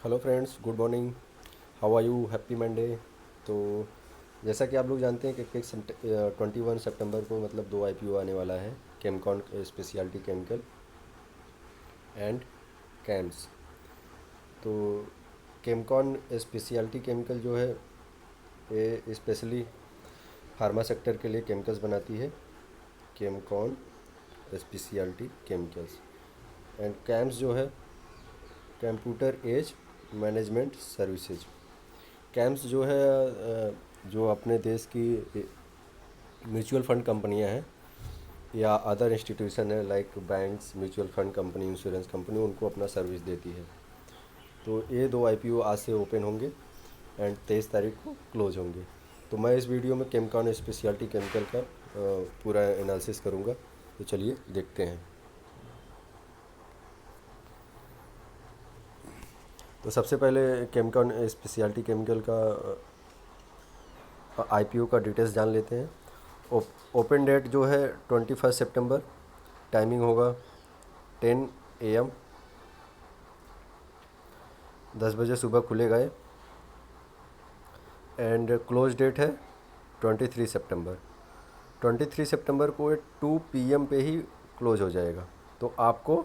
Hello friends, good morning. How are you? Happy Monday. तो जैसा कि आप लोग जानते हैं कि 21 सितंबर को मतलब दो आईपीओ आने वाला है। Chemcon speciality chemical and camps. तो केमकॉन स्पेशलिटी केमिकल जो है ये स्पेशली फार्मा सेक्टर के लिए केमिकल्स बनाती है। Chemcon speciality chemicals and CAMS जो है computer age management services. CAMS जो है जो अपने देश की म्यूचुअल फंड कंपनियां हैं या अदर इंस्टीट्यूशन है like banks, mutual fund company, insurance company, उनको अपना सर्विस देती है। तो ये दो आईपीओ आज से ओपन होंगे एंड 23 तारीख को क्लोज होंगे। तो मैं इस वीडियो में केमकॉन स्पेशलिटी केमिकल का पूरा एनालिसिस करूँगा। तो चलिए देखते हैं। तो सबसे पहले केमकॉन स्पेशलिटी केमिकल का आईपीओ का डिटेल्स जान लेते हैं। ओपन डेट जो है 21 सितंबर। टाइमिंग होगा 10 AM, 10 बजे सुबह खुलेगा ये। एंड क्लोज डेट है 23 सितंबर। 23 सितंबर को ये 2 PM पे ही क्लोज हो जाएगा। तो आपको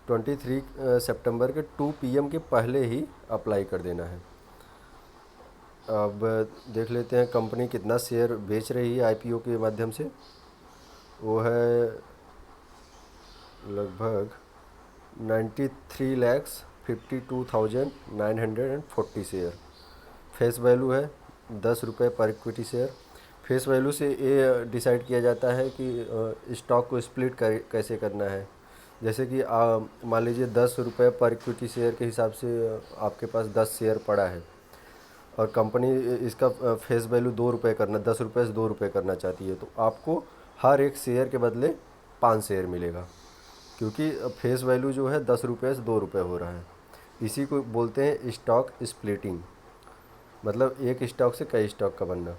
23 सितंबर के 2 PM के पहले ही अप्लाई कर देना है। अब देख लेते हैं कंपनी कितना शेयर बेच रही है आईपीओ के माध्यम से। वो है लगभग 93,52,940 शेयर। फेस वैल्यू है 10 रुपये पर इक्विटी शेयर। फेस वैल्यू से ये डिसाइड किया जाता है कि स्टॉक को स्प्लिट कैसे करना है। जैसे कि मान लीजिए 10 रुपये पर इक्विटी शेयर के हिसाब से आपके पास 10 शेयर पड़ा है और कंपनी इसका फेस वैल्यू 2 रुपये करना, 10 रुपये से 2 रुपये करना चाहती है, तो आपको हर एक शेयर के बदले 5 शेयर मिलेगा, क्योंकि फेस वैल्यू जो है 10 रुपये से 2 रुपये हो रहा है। इसी को बोलते हैं स्टॉक स्प्लिटिंग, मतलब एक स्टॉक से कई स्टॉक का बनना।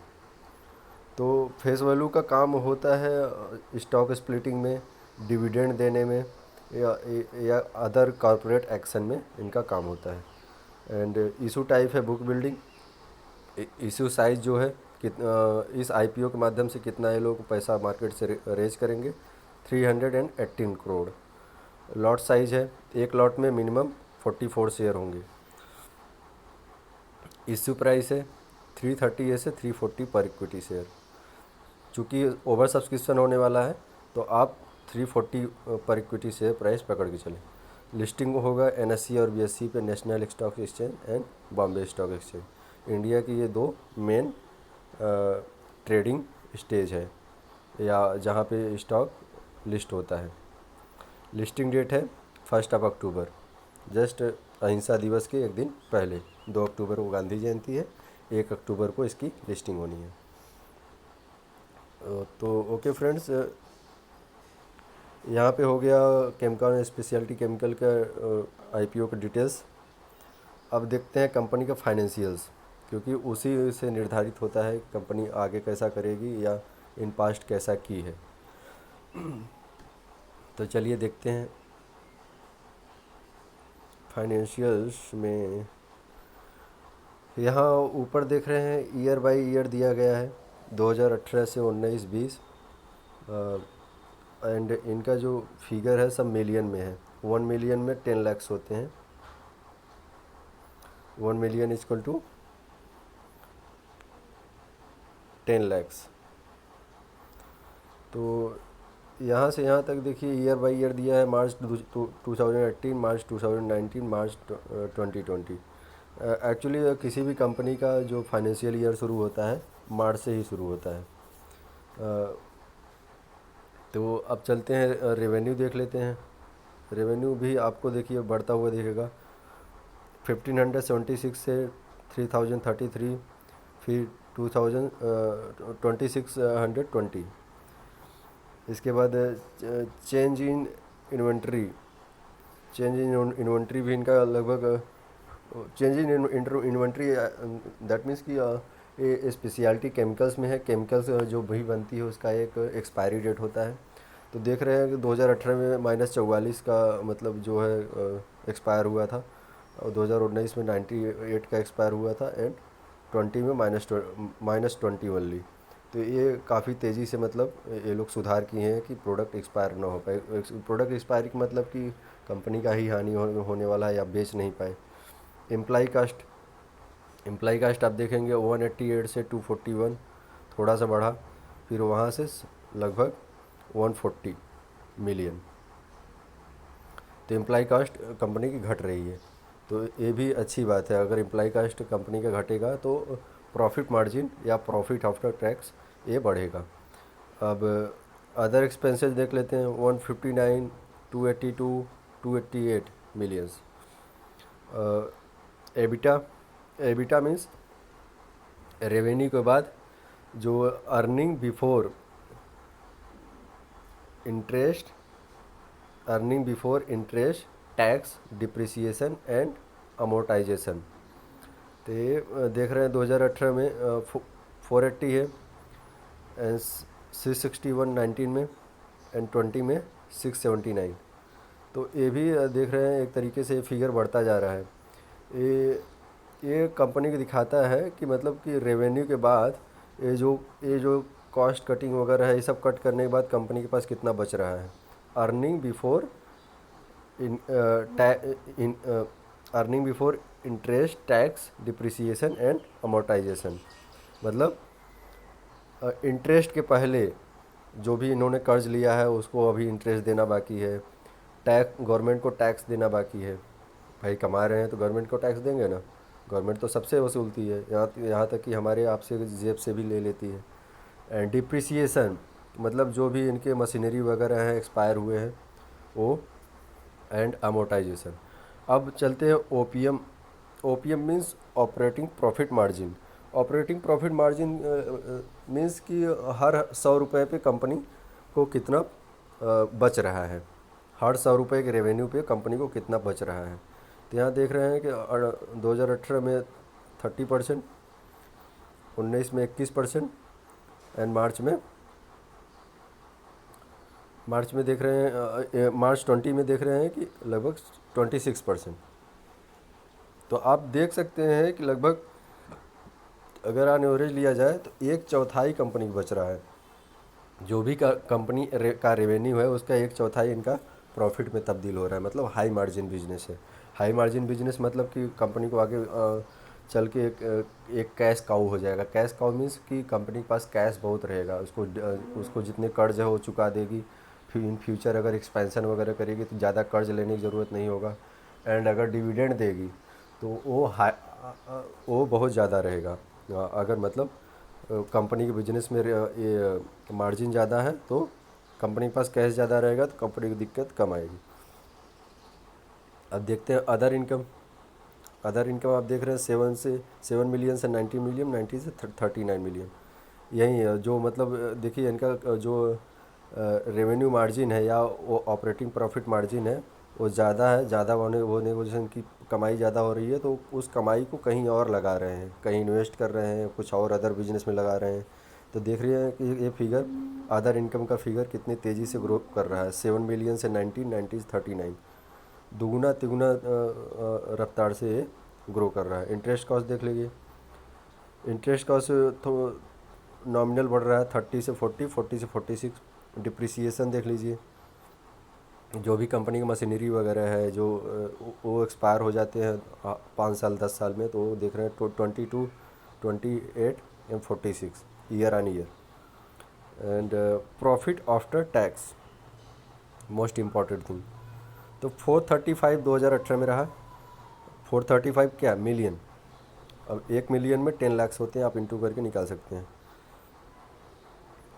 तो फेस वैल्यू का काम होता है स्टॉक स्प्लिटिंग में, डिविडेंड देने में या अदर कॉरपोरेट एक्शन में इनका काम होता है। एंड इशू टाइप है बुक बिल्डिंग। इशू साइज जो है इस आईपीओ के माध्यम से कितना ये लोग पैसा मार्केट से रेज करेंगे, 318 करोड़। लॉट साइज है, एक लॉट में मिनिमम 44 शेयर होंगे। इश्यू प्राइस है 330 से 340 पर इक्विटी शेयर। चूँकि ओवर सब्सक्रिप्शन होने वाला है तो आप 340 पर इक्विटी शेयर प्राइस पकड़ के चलें। लिस्टिंग होगा एनएससी और बीएससी पे, national stock exchange and Bombay stock exchange. India की ये दो मेन ट्रेडिंग स्टेज है या जहाँ पे स्टॉक लिस्ट होता है। लिस्टिंग डेट है 1 अक्टूबर, जस्ट अहिंसा दिवस के एक दिन पहले। 2 अक्टूबर को गांधी जयंती है, 1 अक्टूबर को इसकी लिस्टिंग होनी है। तो ओके फ्रेंड्स, यहाँ पे हो गया केमकॉन स्पेशलिटी केमिकल का आईपीओ का डिटेल्स। अब देखते हैं कंपनी का फाइनेंशियल्स, क्योंकि उसी से निर्धारित होता है कि कंपनी आगे कैसा करेगी या इन पास्ट कैसा की है। तो चलिए देखते हैं फाइनेंशियल्स में। यहाँ ऊपर देख रहे हैं ईयर बाय ईयर दिया गया है, 2018 से 19-20। एंड इनका जो फिगर है सब मिलियन में है। 1 मिलियन में 10 लैक्स होते हैं। 1 मिलियन इक्वल टू 10 लैक्स। तो यहाँ से यहाँ तक देखिए ईयर बाय ईयर दिया है, मार्च 2018, मार्च 2019, मार्च 2020। एक्चुअली किसी भी कंपनी का जो फाइनेंशियल ईयर शुरू होता है मार्च से ही शुरू होता है। तो अब चलते हैं रेवेन्यू देख लेते हैं। रेवेन्यू भी आपको देखिए बढ़ता हुआ दिखेगा, 1576 से 3033, फिर 2620। इसके बाद change in inventory. Change in inventory भी इनका लगभग, change in inventory that means कि ये स्पेशलिटी केमिकल्स में है। केमिकल्स जो भी बनती है उसका एक एक्सपायरी डेट होता है। तो देख रहे हैं कि 2018 में -44 का मतलब जो है एक्सपायर हुआ था, और 2019 में 98 का एक्सपायर हुआ था, एंड 20 में -20 ओनली। तो ये काफ़ी तेज़ी से मतलब ये लोग सुधार किए हैं कि प्रोडक्ट एक्सपायर ना हो पाए। प्रोडक्ट एक्सपायर की मतलब कि कंपनी का ही हानि होने वाला है या बेच नहीं पाए। एम्प्लाई कास्ट आप देखेंगे 188 से 241, थोड़ा सा बढ़ा, फिर वहाँ से लगभग 140 मिलियन। तो एम्प्लाई कास्ट कंपनी की घट रही है, तो ये भी अच्छी बात है। अगर एम्प्लाई कास्ट कंपनी का घटेगा तो प्रॉफिट मार्जिन या प्रॉफिट आफ्टर टैक्स ये बढ़ेगा। अब अदर एक्सपेंसेस देख लेते हैं। 159, 282, 288 millions. EBITDA EBITDA means revenue के बाद जो interest earning before interest, tax, depreciation and amortisation. तो ये देख रहे हैं 2018 में 480 है, एंड 661 19 में, एंड 20 में 679। तो ये भी देख रहे हैं एक तरीके से फिगर बढ़ता जा रहा है। ये कंपनी को दिखाता है कि मतलब कि रेवेन्यू के बाद ये जो कॉस्ट कटिंग वगैरह है, ये सब कट करने के बाद कंपनी के पास कितना बच रहा है। Earning before in in earning before interest, tax, depreciation and amortisation. मतलब इंटरेस्ट के पहले जो भी इन्होंने कर्ज लिया है उसको अभी इंटरेस्ट देना बाकी है, टैक्स गवर्नमेंट को टैक्स देना बाकी है। भाई कमा रहे हैं तो गवर्नमेंट को टैक्स देंगे ना, गवर्नमेंट तो सबसे वसूलती है, यहाँ तक कि हमारे आपसे जेब से भी ले लेती है। एंड डिप्रिसिएशन मतलब जो भी इनके मशीनरी वगैरह हैं एक्सपायर हुए हैं वो, एंड अमोर्टाइजेशन। अब चलते हैं OPM. OPM means operating profit margin. Operating profit margin means कि हर 100 रुपये पे कंपनी को कितना बच रहा है, हर 100 रुपये के रेवेन्यू पे कंपनी को कितना बच रहा है। तो यहाँ देख रहे हैं कि 2018 में 30%, 19 में 21%, एंड मार्च में देख रहे हैं मार्च 20 में देख रहे हैं कि लगभग 26%। तो आप देख सकते हैं कि लगभग अगर ऑन एवरेज लिया जाए तो एक चौथाई कंपनी बच रहा है। जो भी कंपनी का रेवेन्यू है उसका एक चौथाई इनका प्रॉफिट में तब्दील हो रहा है। मतलब हाई मार्जिन बिजनेस है। हाई मार्जिन बिजनेस मतलब कि कंपनी को आगे चल के एक कैश काऊ हो जाएगा। कैश काऊ मीन्स कि कंपनी के पास कैश बहुत रहेगा, उसको जितने कर्ज है वो चुका देगी। फिर इन फ्यूचर अगर एक्सपेंशन वगैरह करेगी तो ज़्यादा कर्ज लेने की ज़रूरत नहीं होगा। एंड अगर डिविडेंड देगी तो वो बहुत ज़्यादा रहेगा। अगर मतलब कंपनी के बिजनेस में ये मार्जिन ज़्यादा है तो कंपनी के पास कैश ज़्यादा रहेगा तो कंपनी की दिक्कत कम आएगी। अब देखते हैं अदर इनकम। अदर इनकम आप देख रहे हैं 7 मिलियन से 90 मिलियन, 90 से 39 मिलियन। यही है जो मतलब देखिए इनका जो रेवेन्यू मार्जिन है या वो ऑपरेटिंग प्रॉफिट मार्जिन है वो ज़्यादा है। ज़्यादा होने की वजह से इनकी कमाई ज़्यादा हो रही है, तो उस कमाई को कहीं और लगा रहे हैं, कहीं इन्वेस्ट कर रहे हैं, कुछ और अदर बिजनेस में लगा रहे हैं। तो देख रहे हैं कि ये फिगर अदर इनकम का फिगर कितनी तेज़ी से ग्रो कर रहा है। 7 मिलियन से 90 से 39, दुगुना तिगुना रफ्तार से ये ग्रो कर रहा है। इंटरेस्ट कॉस्ट देख लीजिए। इंटरेस्ट कॉस्ट तो नॉमिनल बढ़ रहा है 30 से 40, 40 से 46। डिप्रिसिएशन देख लीजिए। जो भी कंपनी की मशीनरी वगैरह है जो वो एक्सपायर हो जाते हैं 5 साल 10 साल में, तो वो देख रहे हैं 22, 28 and 46 year on year. And profit after tax most important thing. तो 435 2018 में रहा। 435 क्या मिलियन। अब 1 मिलियन में 10 लाख होते हैं, आप इंटू करके निकाल सकते हैं।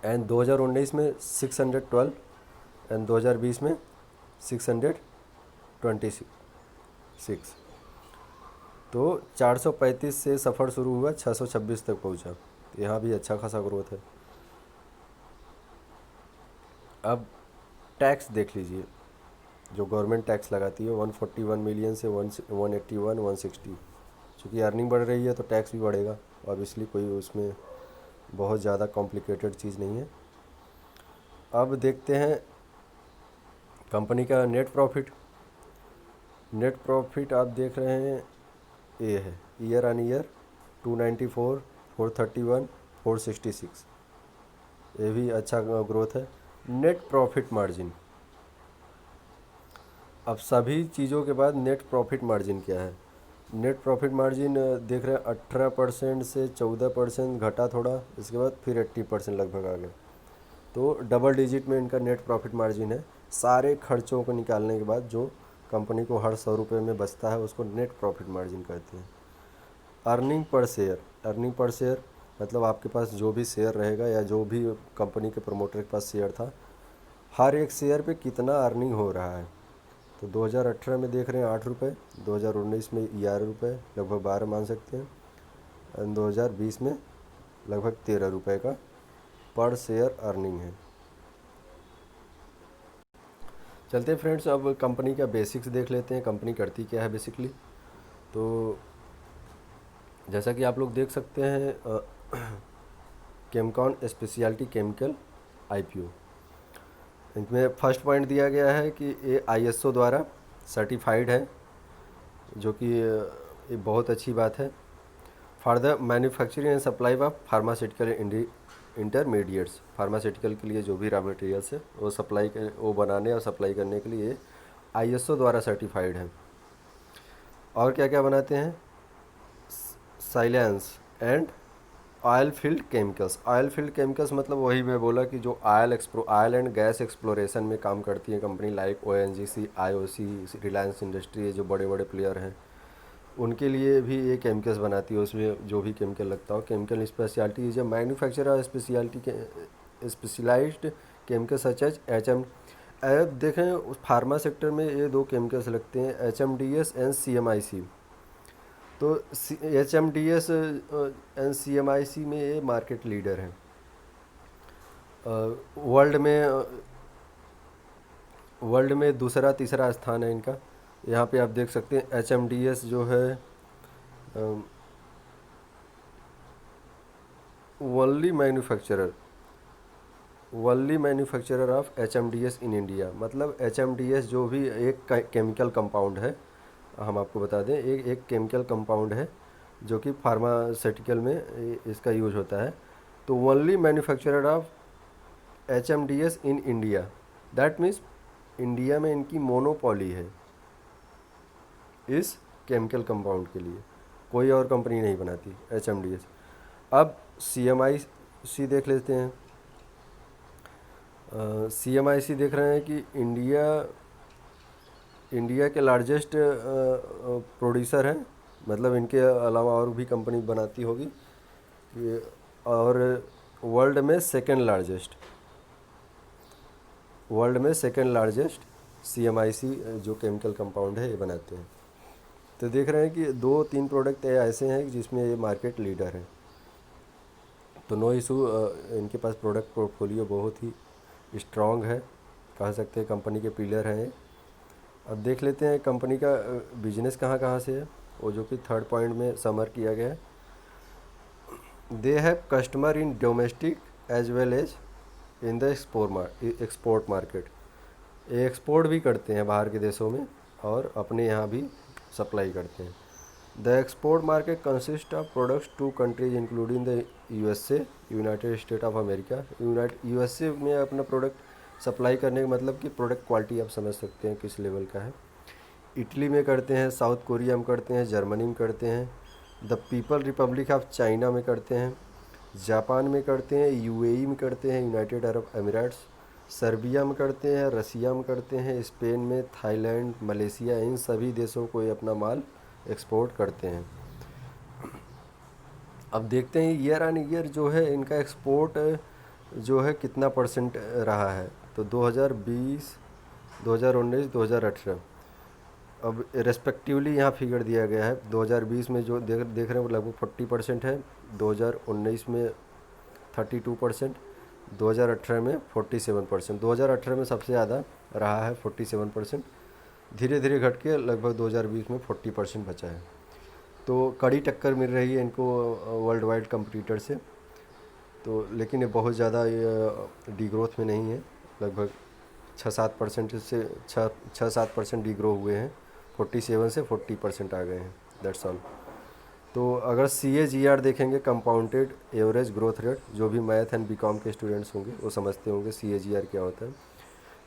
एंड 2019 में 612, एंड 2020 में 626। तो 435 से सफ़र शुरू हुआ, 626 तक पहुंचा। तो यहाँ भी अच्छा खासा ग्रोथ है। अब टैक्स देख लीजिए। जो गवर्नमेंट टैक्स लगाती है 141 मिलियन से 181, 160। चूँकि अर्निंग बढ़ रही है तो टैक्स भी बढ़ेगा, ऑब्वियसली कोई उसमें बहुत ज़्यादा कॉम्प्लिकेटेड चीज़ नहीं है। अब देखते हैं कंपनी का नेट प्रॉफिट। नेट प्रॉफिट आप देख रहे हैं, ये है ईयर ऑन ईयर 294, 431, 466, ये भी अच्छा ग्रोथ है। नेट प्रॉफिट मार्जिन, अब सभी चीज़ों के बाद नेट प्रॉफिट मार्जिन क्या है। नेट प्रॉफिट मार्जिन देख रहे हैं 18% से 14% घटा थोड़ा, इसके बाद फिर 80% लगभग आ गया। तो डबल डिजिट में इनका नेट प्रॉफिट मार्जिन है। सारे खर्चों को निकालने के बाद जो कंपनी को हर 100 रुपये में बचता है उसको नेट प्रॉफिट मार्जिन कहते हैं। Earning per share, earning per share मतलब आपके पास जो भी शेयर रहेगा या जो भी कंपनी के प्रमोटर के पास शेयर था, हर एक शेयर पे कितना अर्निंग हो रहा है। तो 2018 में देख रहे हैं 8 रुपये, 2019 में 11 रुपये, लगभग 12 मान सकते हैं, और 2020 में लगभग 13 रुपये का पर शेयर अर्निंग है। चलते हैं फ्रेंड्स, अब कंपनी का बेसिक्स देख लेते हैं, कंपनी करती क्या है बेसिकली। तो जैसा कि आप लोग देख सकते हैं, केमकॉन स्पेशलिटी केमिकल आईपीओ, इसमें फर्स्ट पॉइंट दिया गया है कि ये आईएसओ द्वारा सर्टिफाइड है, जो कि ये बहुत अच्छी बात है। For the manufacturing and supply of pharmaceutical intermediates, pharmaceutical के लिए जो भी रॉ मटेरियल्स है वो बनाने और सप्लाई करने के लिए आईएसओ द्वारा सर्टिफाइड है। और क्या क्या बनाते हैं, silence and oil field chemicals. Oil field chemicals मतलब वही मैं बोला कि जो ऑयल एंड गैस एक्सप्लोरेशन में काम करती है company, like ONGC, IOC, Reliance industry, ये जो बड़े बड़े प्लेयर हैं उनके लिए भी ये केमिकल्स बनाती है। उसमें जो भी केमिकल लगता हो, chemical speciality is a manufacturer speciality के specialised chemical such as H M. अब देखें उस फार्मा सेक्टर में ये दो केमिकल्स लगते हैं, HMDS एंड CMIC। तो HMDS एंड CMIC में ये मार्केट लीडर है वर्ल्ड में दूसरा तीसरा स्थान है इनका। यहाँ पे आप देख सकते हैं HMDS जो है only manufacturer of HMDS in India. मतलब HMDS जो भी एक केमिकल कंपाउंड है, हम आपको बता दें, एक केमिकल कंपाउंड है जो कि फार्मास्यूटिकल में इसका यूज होता है। तो only manufacturer of HMDS in India, that means India में इनकी मोनोपोली है इस केमिकल कंपाउंड के लिए, कोई और कंपनी नहीं बनाती HMDS। अब CMIC देख लेते हैं। CMIC देख रहे हैं कि इंडिया के लार्जेस्ट प्रोड्यूसर हैं, मतलब इनके अलावा और भी कंपनी बनाती होगी और वर्ल्ड में सेकंड लार्जेस्ट CMIC जो केमिकल कंपाउंड है ये बनाते हैं। तो देख रहे हैं कि 2-3 प्रोडक्ट ऐसे हैं जिसमें ये मार्केट लीडर है। तो नो इशू, इनके पास प्रोडक्ट पोर्टफोलियो बहुत ही स्ट्रॉन्ग है, कह सकते हैं कंपनी के पिलर हैं। अब देख लेते हैं कंपनी का बिजनेस कहाँ कहाँ से है, वो जो कि थर्ड पॉइंट में समर किया गया है। They have customer in domestic as well as in the export market. ये एक्सपोर्ट भी करते हैं बाहर के देशों में और अपने यहाँ भी सप्लाई करते हैं। The export market consist of products to countries including the USA, United State of America. USA में अपना प्रोडक्ट सप्लाई करने का मतलब कि प्रोडक्ट क्वालिटी आप समझ सकते हैं किस लेवल का है। इटली में करते हैं, साउथ कोरिया में करते हैं, जर्मनी में करते हैं, the people Republic of China में करते हैं, जापान में करते हैं, UAE में करते हैं, यूनाइटेड अरब अमीराट्स, सर्बिया में करते हैं, रसिया में करते हैं, स्पेन में, थाईलैंड, मलेशिया, इन सभी देशों को ये अपना माल एक्सपोर्ट करते हैं। अब देखते हैं ईयर ऑन ईयर जो है इनका एक्सपोर्ट जो है कितना परसेंट रहा है। तो 2020, 2019, 2018, अब रेस्पेक्टिवली यहाँ फिगर दिया गया है। 2020 में जो देख रहे हैं वो लगभग 40% है, 2019 में 32%, 2018 में 47%। 2018 में सबसे ज़्यादा रहा है 47%, धीरे धीरे घट के लगभग 2020 में 40% बचा है। तो कड़ी टक्कर मिल रही है इनको वर्ल्ड वाइड कंपटीटर से। तो लेकिन ये बहुत ज़्यादा डी ग्रोथ में नहीं है, लगभग 6-7% से 6-7% डी ग्रो हुए हैं 47 से 40% आ गए हैं, दैट्स ऑल। तो अगर CAGR देखेंगे, कंपाउंडेड एवरेज ग्रोथ रेट, जो भी मैथ एंड बीकॉम के स्टूडेंट्स होंगे वो समझते होंगे CAGR क्या होता है।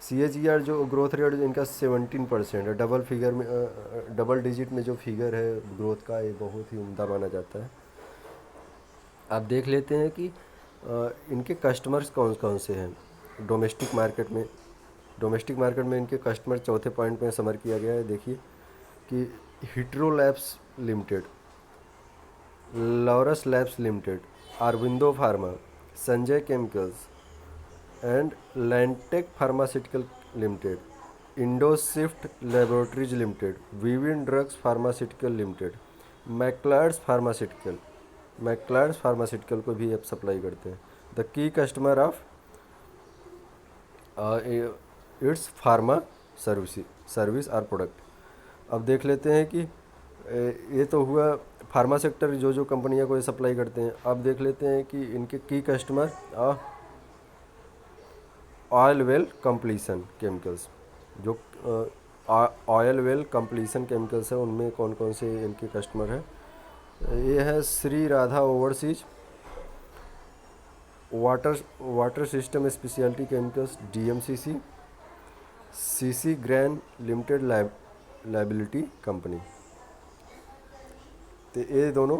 CAGR जो ग्रोथ रेट इनका 17% है, डबल फिगर में, डबल डिजिट में जो फिगर है ग्रोथ का, ये बहुत ही उम्दा माना जाता है। आप देख लेते हैं कि इनके कस्टमर्स कौन कौन से हैं डोमेस्टिक मार्केट में इनके कस्टमर चौथे पॉइंट में समर किया गया है। देखिए कि Hetero labs limited, Laurus labs limited, Aurobindo pharma, Sanjay chemicals and Lantech pharmaceutical limited, Indoswift laboratories limited, Vivin drugs pharmaceutical limited, Macleods pharmaceutical को भी अब सप्लाई करते हैं। The key customer of its pharma service are product. अब देख लेते हैं कि ये तो हुआ फार्मा सेक्टर, जो कंपनियां को ये सप्लाई करते हैं। अब देख लेते हैं कि इनके की customer oil well completion chemicals, जो ऑयल वेल कंप्लीशन केमिकल्स है उनमें कौन कौन से इनके कस्टमर हैं। ये है Shri Radha overseas, water system speciality chemicals DMCC, CC gran limited liability company. तो ये दोनों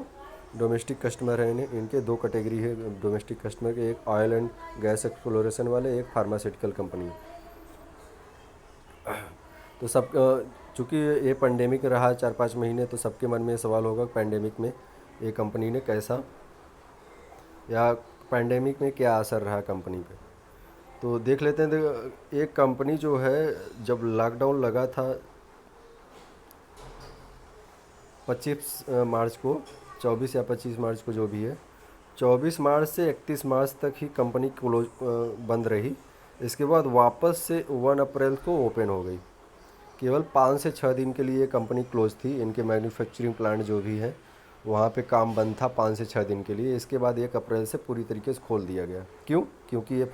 डोमेस्टिक कस्टमर हैं। इनके दो कैटेगरी है डोमेस्टिक कस्टमर के, एक ऑयल एंड गैस एक्सप्लोरेशन वाले, एक फार्मास्यूटिकल कंपनी। तो सब चूँकि ये पेंडेमिक रहा 4-5 महीने, तो सबके मन में सवाल होगा पेंडेमिक में ये कंपनी ने कैसा, या पेंडेमिक में क्या असर रहा कंपनी पे। तो देख लेते हैं। एक कंपनी जो है, जब लॉकडाउन लगा था 25 मार्च को, 24 या 25 मार्च को जो भी है, 24 मार्च से 31 मार्च तक ही कंपनी क्लोज बंद रही। इसके बाद वापस से 1 अप्रैल को ओपन हो गई। केवल 5 से 6 दिन के लिए कंपनी क्लोज थी। इनके मैन्युफैक्चरिंग प्लांट जो भी है वहाँ पे काम बंद था 5 से 6 दिन के लिए। इसके बाद 1 अप्रैल से पूरी तरीके से खोल दिया गया। क्यों? क्योंकि ये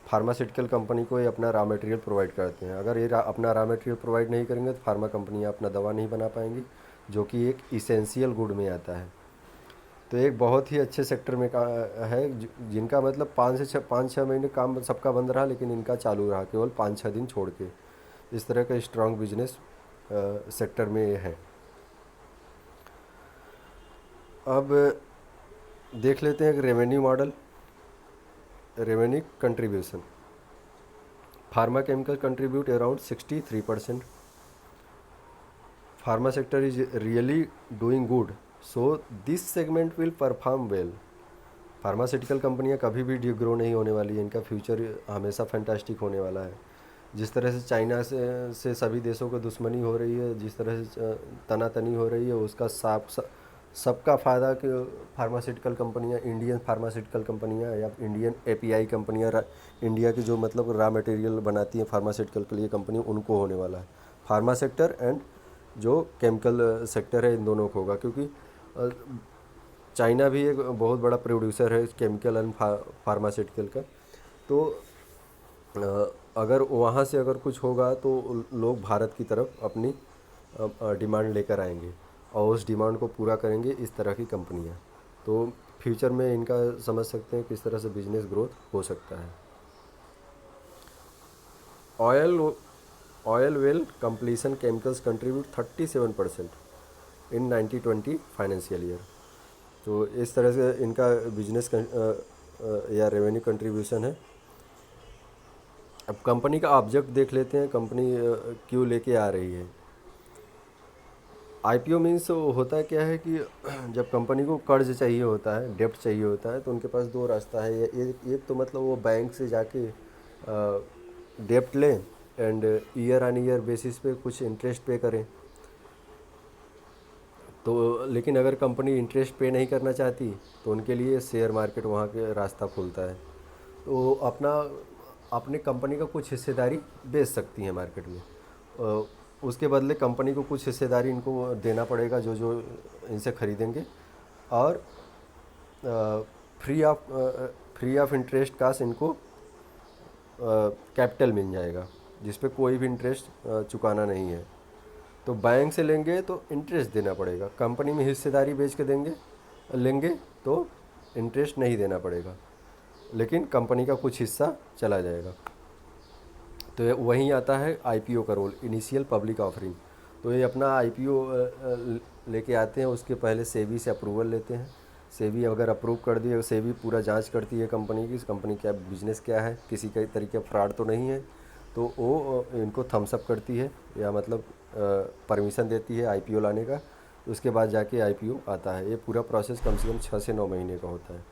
फार्मास्यूटिकल कंपनी को ये अपना रॉ मटेरियल प्रोवाइड करते हैं। अगर ये अपना रॉ मटेरियल प्रोवाइड नहीं करेंगे तो फार्मा कंपनियाँ अपना दवा नहीं बना पाएंगी, जो कि एक इसेंशियल गुड में आता है। तो एक बहुत ही अच्छे सेक्टर में है, जिनका मतलब 5-6 महीने काम सबका बंद रहा, लेकिन इनका चालू रहा केवल 5-6 दिन छोड़ के। इस तरह का स्ट्रॉन्ग बिजनेस सेक्टर में ये है। अब देख लेते हैं एक revenue model, revenue contribution. Pharma chemical contribute around 63%। Pharma sector is really doing good, so this segment will perform well. Pharmaceutical कंपनियां कभी भी ग्रो नहीं होने वाली है, इनका फ्यूचर हमेशा फैंटास्टिक होने वाला है। जिस तरह से चाइना से सभी देशों को दुश्मनी हो रही है, जिस तरह से तनातनी हो रही है, उसका सबका फ़ायदा कि फार्मास्यूटिकल कंपनियां, इंडियन फार्मास्यूटिकल कंपनियां या इंडियन API कंपनियां, इंडिया की जो मतलब रॉ मटेरियल बनाती हैं फार्मास्यूटिकल के लिए कंपनी, उनको होने वाला है। फार्मा सेक्टर एंड जो केमिकल सेक्टर है, इन दोनों को होगा, क्योंकि चाइना भी एक बहुत बड़ा प्रोड्यूसर है केमिकल एंड फार्मास्यूटिकल का। तो अगर वहाँ से अगर कुछ होगा तो लोग भारत की तरफ अपनी डिमांड लेकर आएंगे और उस डिमांड को पूरा करेंगे इस तरह की कंपनियाँ। तो फ्यूचर में इनका समझ सकते हैं किस तरह से बिजनेस ग्रोथ हो सकता है। Oil well completion chemicals contribute 37% इन 1920 फाइनेंशियल ईयर। तो इस तरह से इनका बिजनेस या रेवेन्यू कंट्रीब्यूशन है। अब कंपनी का ऑब्जेक्ट देख लेते हैं, कंपनी क्यों लेके आ रही है। IPO मीन्स होता है क्या है कि जब कंपनी को कर्ज चाहिए होता है, डेप्ट चाहिए होता है, तो उनके पास दो रास्ता है। एक तो मतलब वो बैंक से जाके डेप्ट लें and year on year basis पे कुछ इंटरेस्ट पे करें। तो लेकिन अगर कंपनी इंटरेस्ट पे नहीं करना चाहती तो उनके लिए शेयर मार्केट वहाँ के रास्ता खुलता है। तो अपने कंपनी का कुछ हिस्सेदारी बेच सकती हैं मार्केट में। उसके बदले कंपनी को कुछ हिस्सेदारी इनको देना पड़ेगा जो इनसे ख़रीदेंगे, और फ्री ऑफ इंटरेस्ट काश इनको कैपिटल मिल जाएगा। जिस पे कोई भी इंटरेस्ट चुकाना नहीं है। तो बैंक से लेंगे तो इंटरेस्ट देना पड़ेगा, कंपनी में हिस्सेदारी बेच के लेंगे तो इंटरेस्ट नहीं देना पड़ेगा, लेकिन कंपनी का कुछ हिस्सा चला जाएगा। तो वहीं आता है आईपीओ का रोल, इनिशियल पब्लिक ऑफरिंग। तो ये अपना आईपीओ लेके आते हैं, उसके पहले सेबी से अप्रूवल लेते हैं। सेबी अगर अप्रूव कर दिए, सेबी पूरा जांच करती है कंपनी की, कंपनी क्या बिजनेस क्या है, किसी का तरीके फ्रॉड तो नहीं है, तो वो इनको थम्स अप करती है, या मतलब परमिशन देती है आईपीओ लाने का। उसके बाद जाके आईपीओ आता है। ये पूरा प्रोसेस कम से कम 6 से 9 महीने का होता है।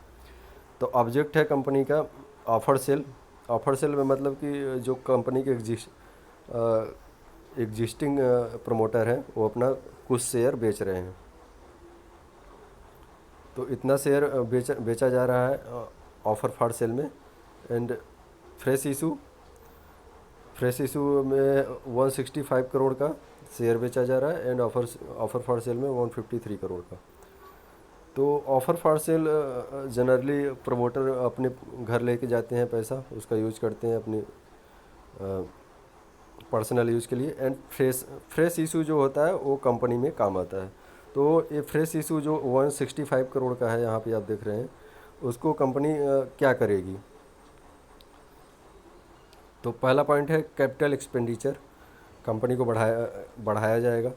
तो ऑब्जेक्ट है कंपनी का ऑफर सेल। ऑफर सेल में मतलब कि जो कंपनी के एग्जिस्टिंग प्रमोटर हैं, वो अपना कुछ शेयर बेच रहे हैं। तो इतना शेयर बेचा जा रहा है ऑफर फॉर सेल में। And fresh issue fresh issue में 165 करोड़ का शेयर बेचा जा रहा है, एंड ऑफर फॉर सेल में 153 करोड़ का। तो offer for sale generally promoter अपने घर लेके जाते हैं, पैसा उसका यूज करते हैं अपनी पर्सनल यूज़ के लिए। एंड फ्रेश इशू जो होता है वो कंपनी में काम आता है। तो ये फ्रेश इशू जो 165 करोड़ का है, यहाँ पे आप देख रहे हैं, उसको कंपनी क्या करेगी। तो पहला पॉइंट है कैपिटल एक्सपेंडिचर, कंपनी को बढ़ाया जाएगा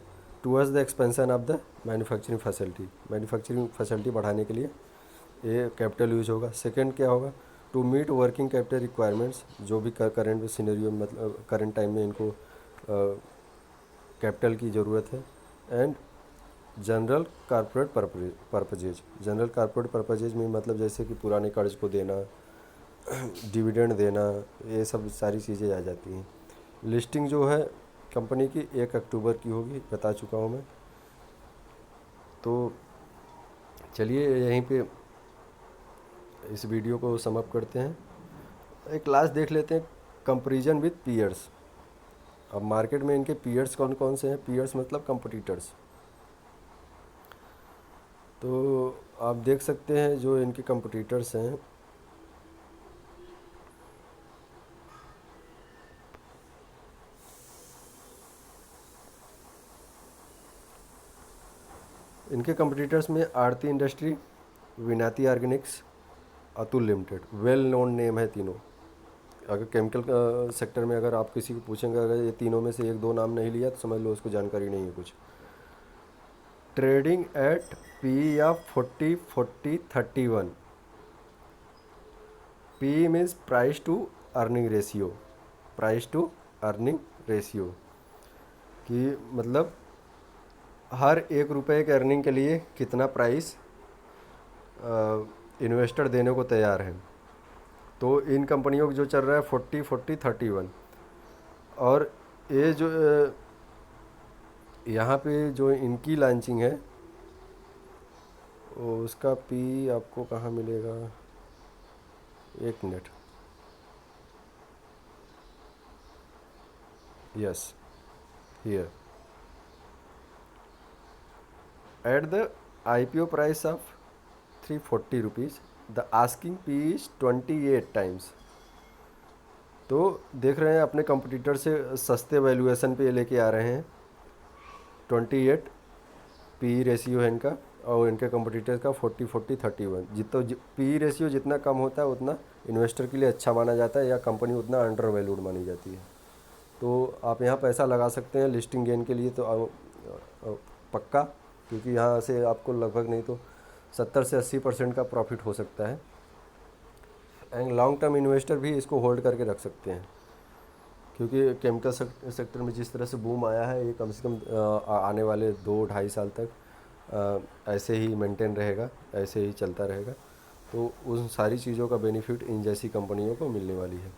towards the expansion of the manufacturing facility बढ़ाने के लिए ये कैपिटल यूज होगा। सेकंड क्या होगा, to meet working capital requirements, जो भी करंट सिनेरियो मतलब करंट टाइम में इनको कैपिटल की ज़रूरत है। And general corporate purposes, general corporate purposes में मतलब जैसे कि पुराने कर्ज को देना, डिविडेंड देना, ये सब सारी चीज़ें आ जाती हैं। लिस्टिंग जो है कंपनी की 1 अक्टूबर की होगी, बता चुका हूँ मैं। तो चलिए यहीं पे इस वीडियो को समअप करते हैं। एक क्लास देख लेते हैं, कंपैरिजन विद पीयर्स। अब मार्केट में इनके पीयर्स कौन कौन से हैं, पीयर्स मतलब कंपटीटर्स। तो आप देख सकते हैं जो इनके कंपटीटर्स हैं, इनके कंपटीटर्स में Aarti industry, Vinati organics, Atul limited, well known name है तीनों। अगर केमिकल सेक्टर में अगर आप किसी को पूछेंगे, अगर ये तीनों में से एक दो नाम नहीं लिया तो समझ लो उसको जानकारी नहीं है कुछ। Trading at P of 40-40-31। P means price to earning ratio, price to earning ratio कि मतलब हर 1 रुपये के अर्निंग के लिए कितना प्राइस इन्वेस्टर देने को तैयार है। तो इन कंपनियों का जो चल रहा है 40-40-31। और ये जो यहाँ पे जो इनकी लॉन्चिंग है उसका पी आपको कहाँ मिलेगा, 1 minute. Yes, here at the IPO price of 340 rupees, the asking P is 28 times. तो देख रहे हैं अपने कंपटीटर से सस्ते वैल्यूएशन पे लेके आ रहे हैं। 28 पी रेशियो है इनका, और इनके कंपटीटर का 40-40-31। जितना पी रेशियो जितना कम होता है उतना इन्वेस्टर के लिए अच्छा माना जाता है, या कंपनी उतना अंडर वैल्यूड मानी जाती है। तो आप यहाँ पैसा लगा सकते हैं लिस्टिंग गेन के लिए, तो पक्का, क्योंकि यहाँ से आपको लगभग नहीं तो 70 से 80% का प्रॉफिट हो सकता है। एंड लॉन्ग टर्म इन्वेस्टर भी इसको होल्ड करके रख सकते हैं, क्योंकि केमिकल सेक्टर में जिस तरह से बूम आया है, ये कम से कम आने वाले 2-2.5 साल तक ऐसे ही मेंटेन रहेगा, ऐसे ही चलता रहेगा। तो उन सारी चीज़ों का बेनिफिट इन जैसी कंपनियों को मिलने वाली है।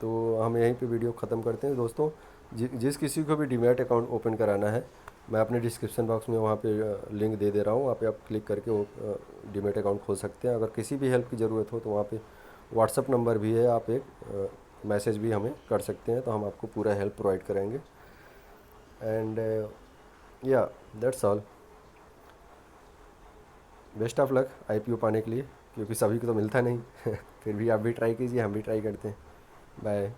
तो हम यहीं पे वीडियो ख़त्म करते हैं दोस्तों। जिस किसी को भी डीमैट अकाउंट ओपन कराना है, मैं अपने डिस्क्रिप्शन बॉक्स में वहाँ पे लिंक दे रहा हूँ, वहाँ पे आप क्लिक करके वो डीमैट अकाउंट खोल सकते हैं। अगर किसी भी हेल्प की ज़रूरत हो तो वहाँ पे व्हाट्सअप नंबर भी है, आप एक मैसेज भी हमें कर सकते हैं, तो हम आपको पूरा हेल्प प्रोवाइड करेंगे। एंड या that's all. Best of luck IPO पाने के लिए, क्योंकि सभी को तो मिलता नहीं फिर भी आप भी ट्राई कीजिए, हम भी ट्राई करते हैं। बाय।